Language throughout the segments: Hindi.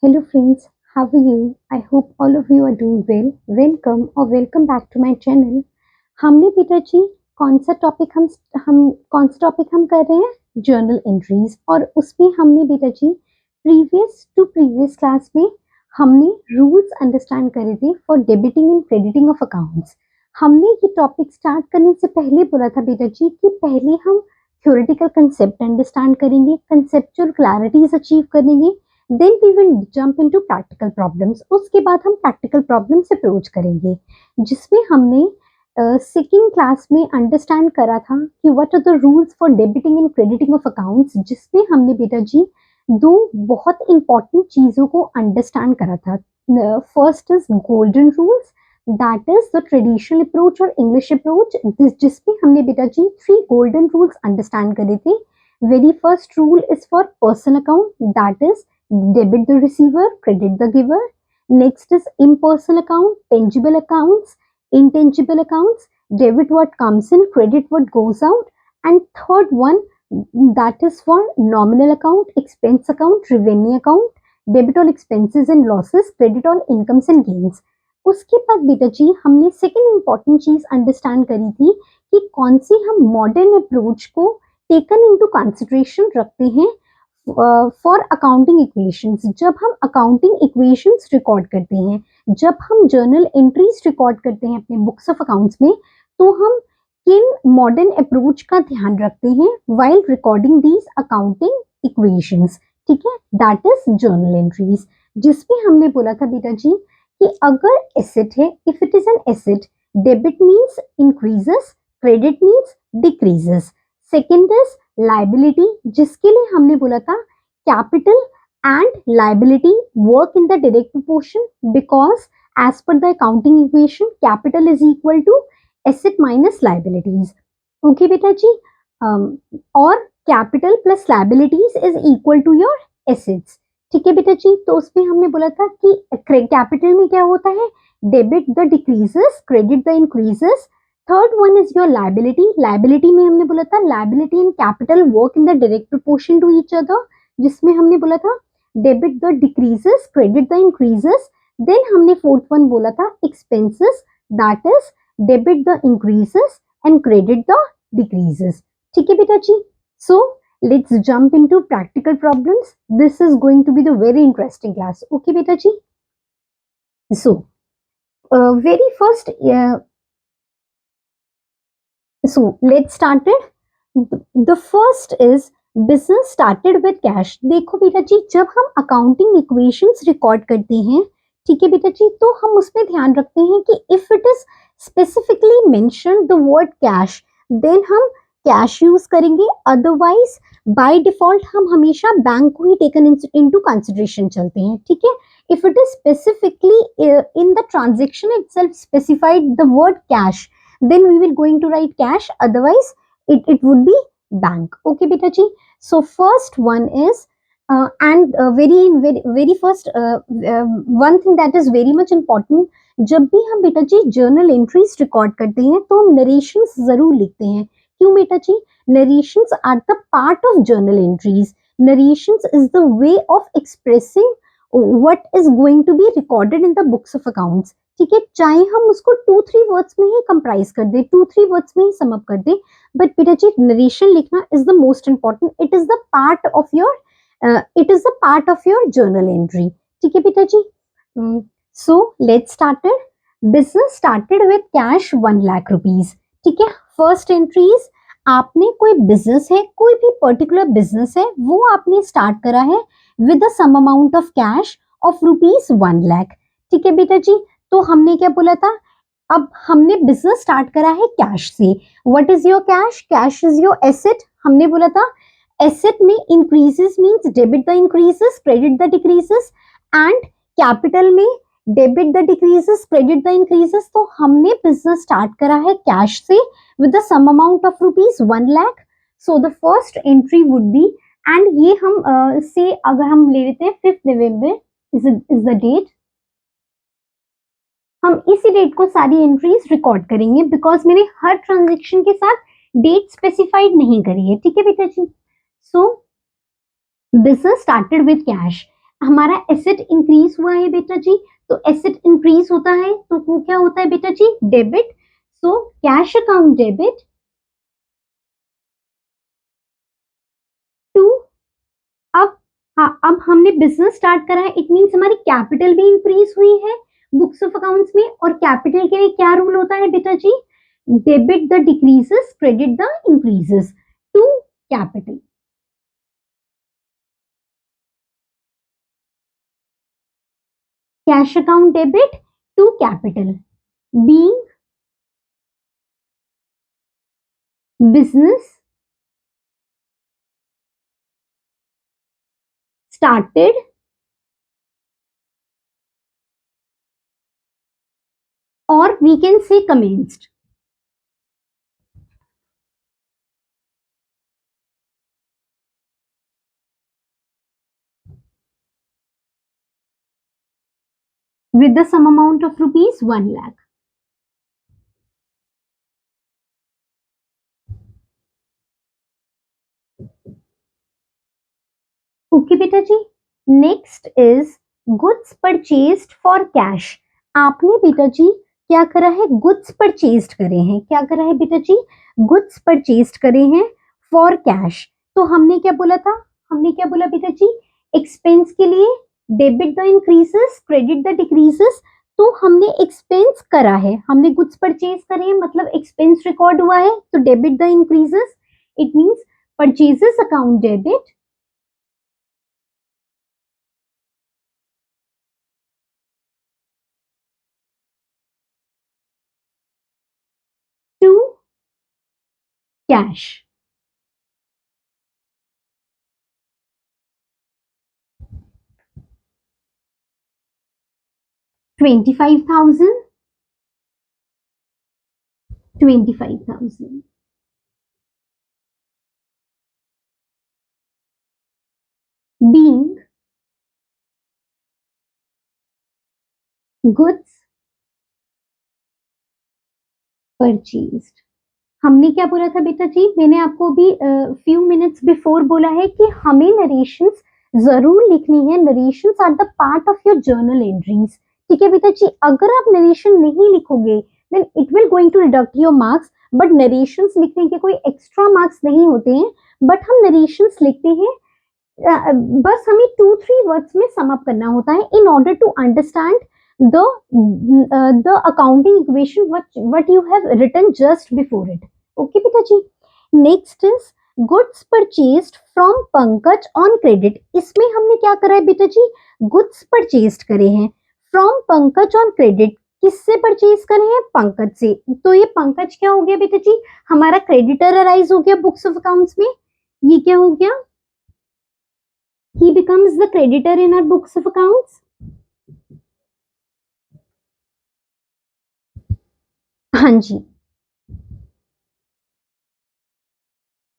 Hello friends, how are you? I hope all of you are doing well. Welcome or welcome back to my channel. हमने बेटा जी कौन सा टॉपिक हम कर रहे हैं जर्नल एंट्रीज और उसमें हमने बेटा जी प्रीवियस क्लास में हमने रूल्स अंडरस्टैंड करे थे for debiting and crediting of accounts. हमने ये टॉपिक स्टार्ट करने से पहले बोला था बेटा जी कि पहले हम थ्योरेटिकल कंसेप्ट अंडरस्टैंड करेंगे, कंसेप्चुअल क्लैरिटीज अचीव करेंगे, then we will jump into practical problems. उसके बाद हम प्रैक्टिकल प्रॉब्लम्स अप्रोच करेंगे, जिसमें हमने सेकेंड क्लास में अंडरस्टैंड करा था कि what are the rules for debiting and crediting of accounts, जिसमें हमने बेटा जी दो बहुत इंपॉर्टेंट चीजों को अंडरस्टैंड करा था। First is golden rules, that is the traditional approach और इंग्लिश अप्रोच, जिसमें हमने बेटा जी 3 गोल्डन रूल्स अंडरस्टैंड करे थे। Very first rule is for personal account, that is debit the receiver, credit the giver. Next is impersonal account, tangible accounts, intangible accounts, debit what comes in, credit what goes out. And third one, that is for nominal account, expense account, revenue account, debit all expenses and losses, credit all incomes and gains. उसके बाद बेटा जी हमने सेकेंड इंपॉर्टेंट चीज अंडरस्टैंड करी थी कि कौन सी हम मॉडर्न अप्रोच को टेकन इनटू कंसिडरेशन रखते हैं फॉर अकाउंटिंग इक्वेशंस। जब हम अकाउंटिंग इक्वेशंस रिकॉर्ड करते हैं, जब हम जर्नल एंट्रीज रिकॉर्ड करते हैं अपने बुक्स ऑफ अकाउंट्स में, तो हम किन मॉडर्न अप्रोच का ध्यान रखते हैं while recording these accounting equations. ठीक है, दैट इज जर्नल एंट्रीज, जिसमें हमने बोला था बेटा जी कि अगर एसेट है, if it is an asset, debit means increases, credit means decreases. Second is liability, जिसके लिए हमने बोला था capital and liability work in the direct proportion, because as per the accounting equation capital is equal to asset minus liabilities. Okay बेटा जी, और capital plus liabilities is equal to your assets. ठीक है बेटा जी, तो उसमें हमने बोला था कि कैपिटल में क्या होता है, debit the decreases, credit the increases. Third one is your liability, liability में हमने बोला था liability and capital work in the direct proportion to each other, जिसमें हमने बोला था debit the decreases, credit the increases. Then हमने फोर्थ वन बोला था expenses, that is debit the increases and credit the decreases. ठीक है बेटा जी, सो let's jump into practical problems. This is going to be the very interesting class. Okay beta ji, so very first so let's start it. The first is business started with cash. देखो बेटा जी, जब हम अकाउंटिंग इक्वेशंस रिकॉर्ड करते हैं, ठीक है बेटा जी, तो हम उसमें ध्यान रखते हैं कि if it is specifically mention the word cash, then हम कैश यूज करेंगे, अदरवाइज बाय डिफॉल्ट हम हमेशा बैंक को ही टेकन इनटू कंसिडरेशन चलते हैं। ठीक है, if it is specifically in the transaction itself specified the word cash, then we will going to write cash, otherwise it would be bank. Okay beta ji, so first one is very first one thing that is very much important, जब भी हम बेटा जी जर्नल एंट्रीज रिकॉर्ड करते हैं तो हम नरेशंस जरूर लिखते हैं। क्यों बेटा जी, narrations are the part of journal entries. Narrations is the way of expressing what is going to be recorded in the books of accounts। ठीक है, चाहे हम उसको 2-3 वर्ड्स में ही कंप्राइज कर दे, 2-3 वर्ड्स में ही सम अप कर दे, बट बेटा जी नरेशन लिखना is the most important. It is the part of your journal entry. ठीक है बेटा जी, so let's started. Business started with cash 1 lakh rupees. ठीक है, फर्स्ट एंट्रीज, आपने कोई बिजनेस है, कोई भी पर्टिकुलर बिजनेस है, वो आपने स्टार्ट करा है with a sum amount of cash of rupees 1 lakh। ठीक है बेटा जी, तो हमने क्या बोला था, अब हमने बिजनेस स्टार्ट करा है कैश से। What is your cash, cash is your asset. हमने बोला था एसेट में increases means debit the increases, credit the decreases, and capital में debit the decreases, credit the increases. तो हमने बिजनेस स्टार्ट करा है कैश से with the sum amount of rupees 1 lakh। so the first entry would be, and ये हम से अगर हम ले लेते हैं 5 नवंबर इज द डेट, हम इसी डेट को सारी एंट्रीज रिकॉर्ड करेंगे, बिकॉज मैंने हर ट्रांजेक्शन के साथ डेट स्पेसिफाइड नहीं करी है। ठीक है बेटा जी, so business started with cash हमारा एसेट इंक्रीज हुआ है बेटा जी, तो एसेट इंक्रीज होता है तो वो क्या होता है बेटा जी, debit. So cash account debit to, अब हाँ, अब हमने बिजनेस स्टार्ट करा है, इट मींस हमारी कैपिटल भी इंक्रीज हुई है बुक्स ऑफ अकाउंट्स में। और कैपिटल के लिए क्या रूल होता है बेटा जी, debit the decreases credit the increases to capital. Cash account debit to capital, being business started or we can say commenced. With the sum amount of rupees 1 lakh. Okay बेटा जी, next is goods purchased for cash. आपने बेटा जी क्या करा है, गुड्स परचेज्ड करे हैं, क्या करा है बेटा जी, गुड्स परचेज्ड करे हैं फॉर कैश। तो हमने क्या बोला था, हमने क्या बोला बेटा जी, एक्सपेंस के लिए debit the increases credit the decreases. तो हमने एक्सपेंस करा है, हमने गुड्स परचेज करे हैं मतलब एक्सपेंस रिकॉर्ड हुआ है, तो debit the increases, it means purchases account debit to cash. 25,000, 25,000 being goods purchased। हमने क्या बोला था बेटा जी, मैंने आपको भी फ्यू मिनट्स बिफोर बोला है कि हमें नरेशंस जरूर लिखनी है, narrations are the part of your journal entries. ठीक है बेटा जी, अगर आप नरेशन नहीं लिखोगे then it will going to deduct your marks, but narrations लिखने के कोई एक्स्ट्रा मार्क्स नहीं होते हैं, बट हम नरेशंस लिखते हैं, बस हमें 2-3 वर्ड्स में सम अप करना होता है in order to understand the accounting equation what you have written just before it. Okay बेटा जी, next is goods purchased from Pankaj on credit। इसमें हमने क्या करा है बेटा जी, goods purchased करे हैं from पंकज on credit। किससे परचेज करे हैं, पंकज से। तो ये पंकज क्या हो गया बेटा जी, हमारा क्रेडिटर अराइज हो गया बुक्स ऑफ अकाउंट्स में, ये क्या हो गया, he becomes the creditor in our books of accounts। हाँ जी,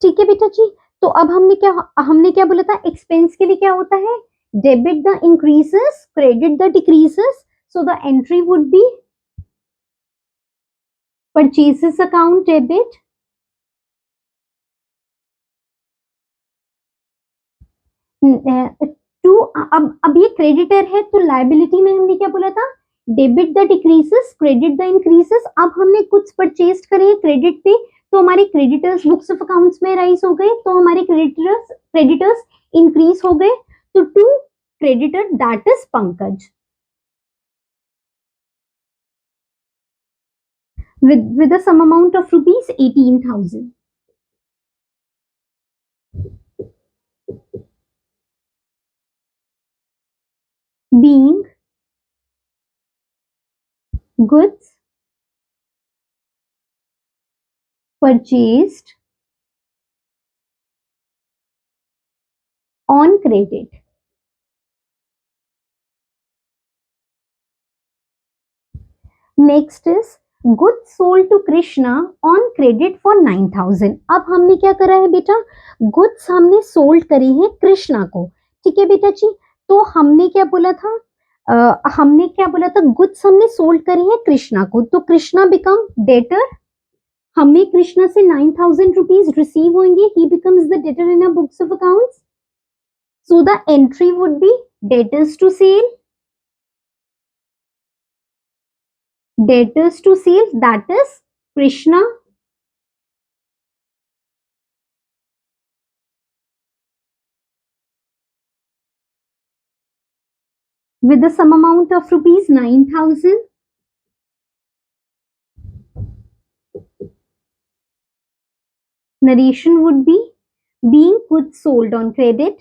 ठीक है बेटा जी। तो अब हमने क्या बोला था, एक्सपेंस के लिए क्या होता है, debit the increases credit the decreases. So the entry would be purchases account debit to, अब ये क्रेडिटर है तो लाइबिलिटी में हमने क्या बोला था, debit the decreases credit the increases. अब हमने कुछ परचेज करे क्रेडिट पे, तो हमारे क्रेडिटर्स बुक्स ऑफ अकाउंट्स में राइज हो गए, तो हमारे क्रेडिटर्स इंक्रीज हो गए, तो to creditor that is Pankaj with the sum amount of rupees 18,000 being goods purchased on credit। Next is goods sold to Krishna on credit for 9,000। अब हमने क्या करा है बेटा, गुड्स हमने सोल्ड करी है कृष्णा को। ठीक है बेटा जी, तो हमने क्या बोला था, हमने क्या बोला था, गुड्स हमने सोल्ड करी है कृष्णा को, तो कृष्णा बिकम डेटर, हमें कृष्णा से 9,000 रुपीज रिसीव होंगे, ही becomes the debtor in a books of accounts. So the entry would B Debtors to sale, debtors to sale, that is Krishna. With the sum amount of rupees 9,000. Narration would be being goods sold on credit.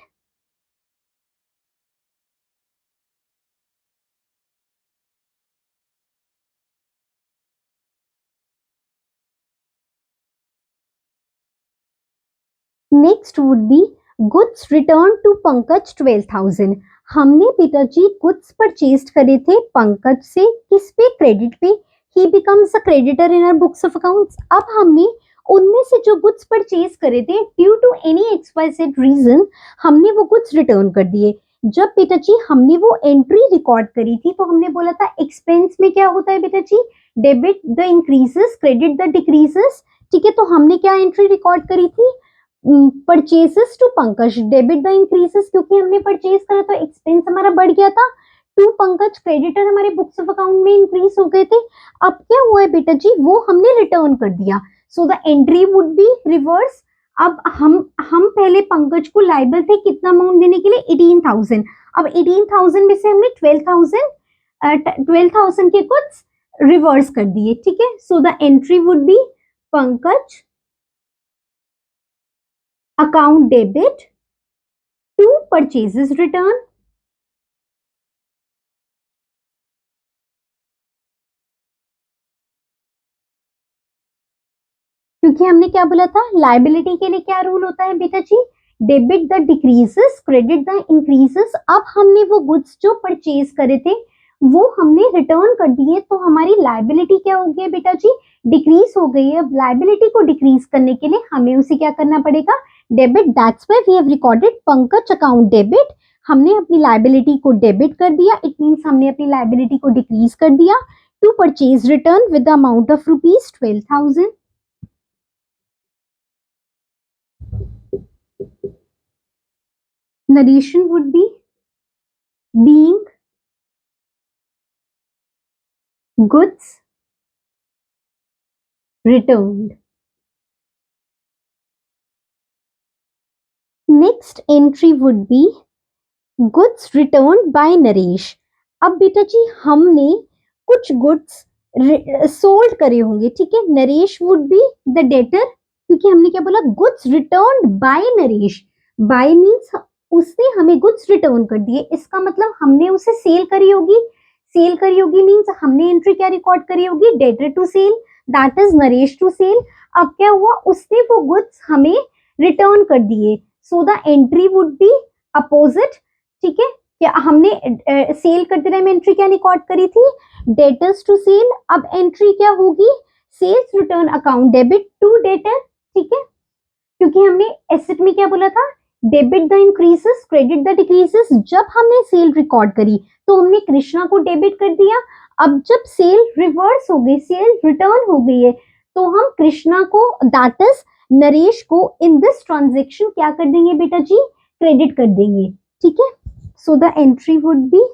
Next would be goods return to Pankaj 12,000. हमने पिताजी गुड्स परचेज करे थे पंकज से, किस पे, क्रेडिट पे. He becomes a creditor in our books of accounts. अब हमने उनमें से जो गुड्स परचेज करे थे due to any XYZ reason हमने वो गुड्स रिटर्न कर दिए. जब पिताजी हमने वो एंट्री रिकॉर्ड करी थी तो हमने बोला था एक्सपेंस में क्या होता है बेटाजी, debit the increases credit the decreases. ठीक है, तो हमने क्या एंट्री रिकॉर्ड करी थी, purchases to Pankaj debit the increases, क्योंकि हमने परचेज करा तो एक्सपेंस हमारा बढ़ गया था. टू पंकज क्रेडिटर हमारे बुक्स ऑफ अकाउंट में इंक्रीज हो गए थे. अब क्या हुआ है बेटा जी, वो हमने रिटर्न कर दिया. सो the entry would be reverse. अब हम पहले पंकज को लाइबल थे कितना अमाउंट देने के लिए, 18,000. अब 18,000 में से हमने 12,000 के कुछ रिवर्स कर दिए. ठीक है, so the entry would B Pankaj account debit to purchases return. क्योंकि हमने क्या बोला था, लाइबिलिटी के लिए क्या रूल होता है बेटा जी, debit the decreases credit the increases. अब हमने वो गुड्स जो परचेज करे थे वो हमने रिटर्न कर दिए, तो हमारी लाइबिलिटी क्या हो गई बेटा जी, डिक्रीज हो गई है. अब लाइबिलिटी को डिक्रीज करने के लिए हमें उसे क्या करना पड़ेगा, debit. That's why we have recorded Pankaj account debit. हमने अपनी लाइबिलिटी को डेबिट कर दिया, इट मींस हमने अपनी लाइबिलिटी को डिक्रीज कर दिया. To purchase return with the amount of rupees 12,000. Narration would be being goods returned. Next entry would be goods returned by Naresh. अब बेटा जी हमने कुछ गुड्स सोल्ड करे होंगे. ठीक है, Naresh would be the debtor, क्योंकि हमने क्या बोला, goods return by Naresh. By means उसने हमें गुड्स रिटर्न कर दिए, इसका मतलब हमने उसे सेल करी होगी. सेल करी होगी मींस हमने एंट्री क्या रिकॉर्ड करी होगी, debtor to sale, that is Naresh to sale. अब क्या हुआ, उसने वो गुड्स हमें रिटर्न कर दिए. सो the entry would be opposite. ठीक है, क्या हमने सेल करते टाइम एंट्री क्या रिकॉर्ड करी थी, डेटर्स टू सेल. अब एंट्री क्या होगी, sales return account debit to debtor. ठीक है, क्योंकि हमने एसेट में क्या बोला था, debit the increases credit the decreases. जब हमने सेल रिकॉर्ड करी तो हमने कृष्णा को डेबिट कर दिया. अब जब सेल रिवर्स हो गई, सेल रिटर्न हो गई है, तो हम कृष्णा को दैट इज नरेश को इन दिस ट्रांजेक्शन क्या कर देंगे बेटा जी, क्रेडिट कर देंगे. ठीक है, so the entry would be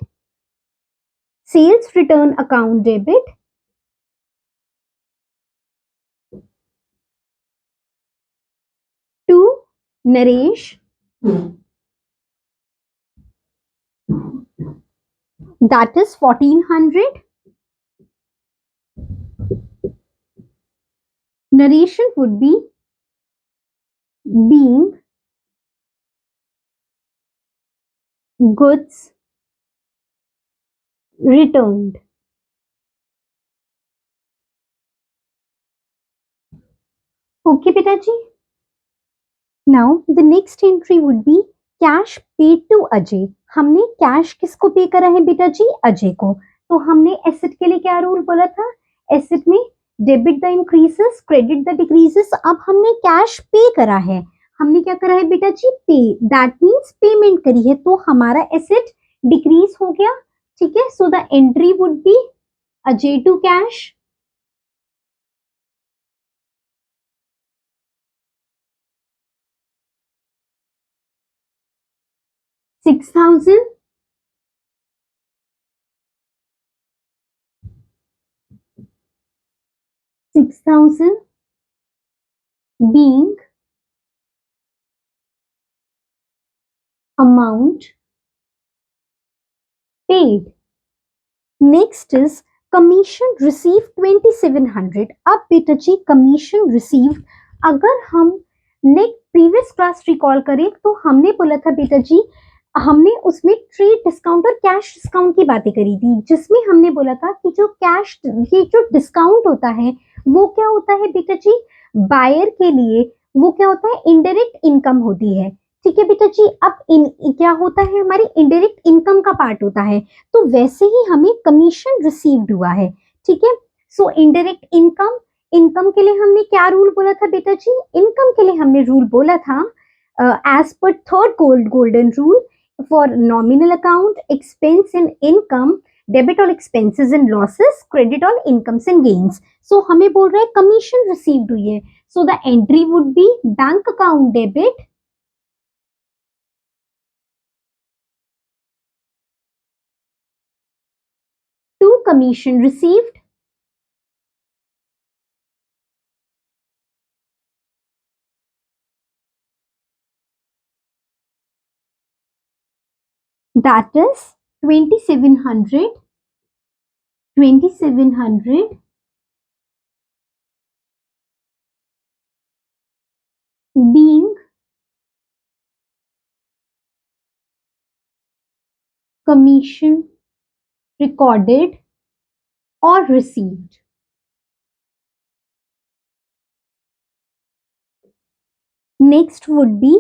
sales return account debit to Naresh, that is 1,400. Narration would be being goods returned. Okay बेटा जी. Now the next entry would be cash paid to Ajay. हमने कैश किसको पे करा है बेटा जी, अजय को. तो हमने एसेट के लिए क्या रूल बोला था, एसेट में debit the increases credit the decreases. अब हमने कैश पे करा है, हमने क्या करा है बेटा जी, पे. दैट मीन्स पेमेंट करी है, तो हमारा एसेट डिक्रीज हो गया. ठीक है, so the entry would be Ajay to cash. 6,000. 6,000 being amount paid. Next is commission received 2700. अब बेटा जी कमीशन रिसीव्ड, अगर हम नेक्स्ट प्रीवियस क्लास रिकॉल करें तो हमने बोला था बेटा जी, हमने उसमें ट्रेड डिस्काउंट और कैश डिस्काउंट की बातें करी थी, जिसमें हमने बोला था कि जो कैश, ये जो डिस्काउंट होता है वो क्या होता है बेटा जी, बायर के लिए वो क्या होता है, इनडायरेक्ट इनकम होती है। ठीक है बेटा जी, अब इन क्या होता है, हमारी इनडायरेक्ट इनकम का पार्ट होता है, तो वैसे ही हमें कमीशन रिसीव्ड हुआ है। ठीक है, सो इनडायरेक्ट इनकम, इनकम के लिए हमने क्या रूल बोला था बेटा जी, इनकम के लिए हमने रूल बोला था as per third golden rule, for nominal account, expense and income, debit all expenses and losses, credit all incomes and gains. So हमें बोल रहा है commission received हुई है, so the entry would be bank account debit to commission received, that is 2700 being commission recorded or received. Next would be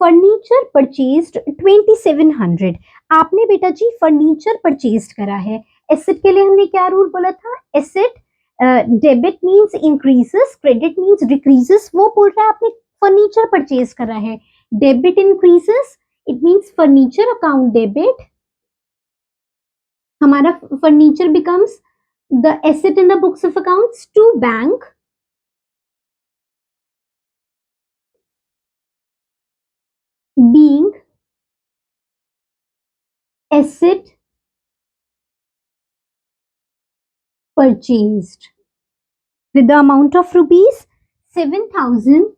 furniture purchased 2700। आपने बेटा जी फर्नीचर परचेज करा है, एसेट के लिए हमने क्या रूल बोला था, asset debit means increases, credit means decreases, वो बोल रहा है आपने फर्नीचर परचेज करा है, debit increases, it means furniture account debit, हमारा furniture becomes the asset in the books of accounts to bank, being asset purchased with the amount of rupees 7,000.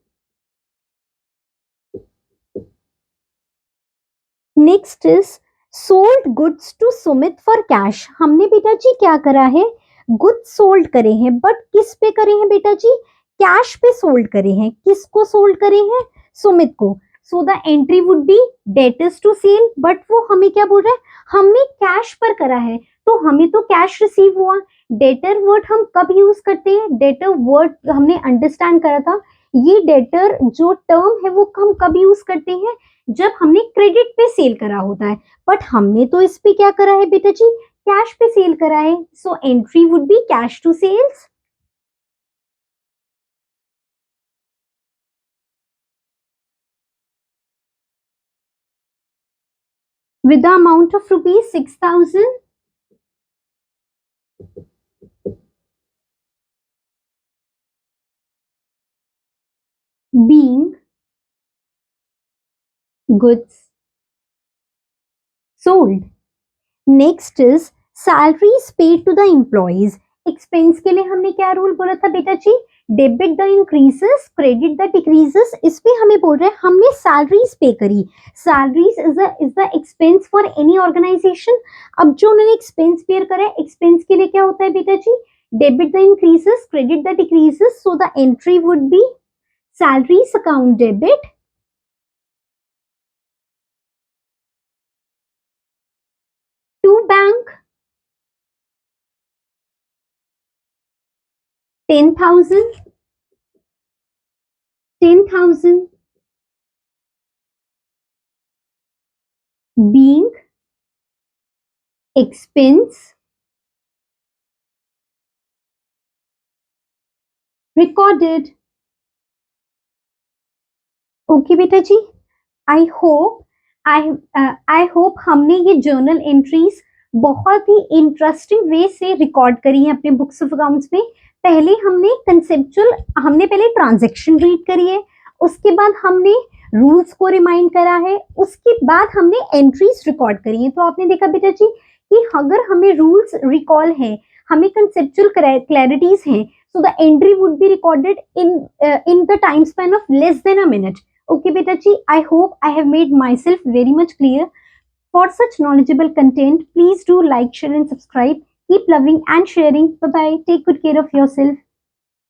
Next is sold goods to Sumit for cash. हमने बेटा जी क्या करा है, goods sold करे हैं, बट किस पे करे हैं बेटा जी, कैश पे सोल्ड करे हैं, किसको सोल्ड करे हैं, सुमित को। So the entry would be debtors to sale, but वो हमें क्या बोल रहा है, हमने कैश पर करा है तो हमें तो कैश रिसीव हुआ। डेटर वर्ड हम कब यूज करते हैं, डेटर वर्ड हमने अंडरस्टैंड करा था, ये डेटर जो टर्म है वो हम कब यूज करते हैं, जब हमने क्रेडिट पे सेल करा होता है, बट हमने तो इस पे क्या करा है बेटा जी, कैश पे सेल करा है, so entry would be cash to sales. with the amount of rupees 6,000, being goods sold. Next is salaries paid to the employees. Expense के लिए हमने क्या रूल बोला था बेटा जी, debit the increases, credit the decreases, इसमें हमें बोल रहे हैं हमने सैलरीज पे करी, salaries is the expense for any organization. अब जो उन्होंने एक्सपेंस पेयर करा है, एक्सपेंस के लिए क्या होता है बेटा जी, debit the increases, credit the decreases, so the entry would be salaries account debit to bank 10,000 being expense recorded. Okay बेटा जी, आई होप हमने ये जर्नल एंट्रीज बहुत ही इंटरेस्टिंग वे से रिकॉर्ड करी है अपने बुक्स ऑफ अकाउंट्स में। पहले हमने कंसेप्चुअल, हमने पहले ट्रांजैक्शन रीड करी है, उसके बाद हमने रूल्स को रिमाइंड करा है, उसके बाद हमने एंट्रीज रिकॉर्ड करी है। तो आपने देखा बेटा जी कि अगर हमें रूल्स रिकॉल है, हमें कंसेप्चुअल क्लैरिटीज हैं, तो so the entry would be recorded in the time span of less than a minute. Okay beta ji, I hope I have made myself very much clear. For such knowledgeable content, please do like, share and subscribe. Keep loving and sharing. Bye bye, take good care of yourself.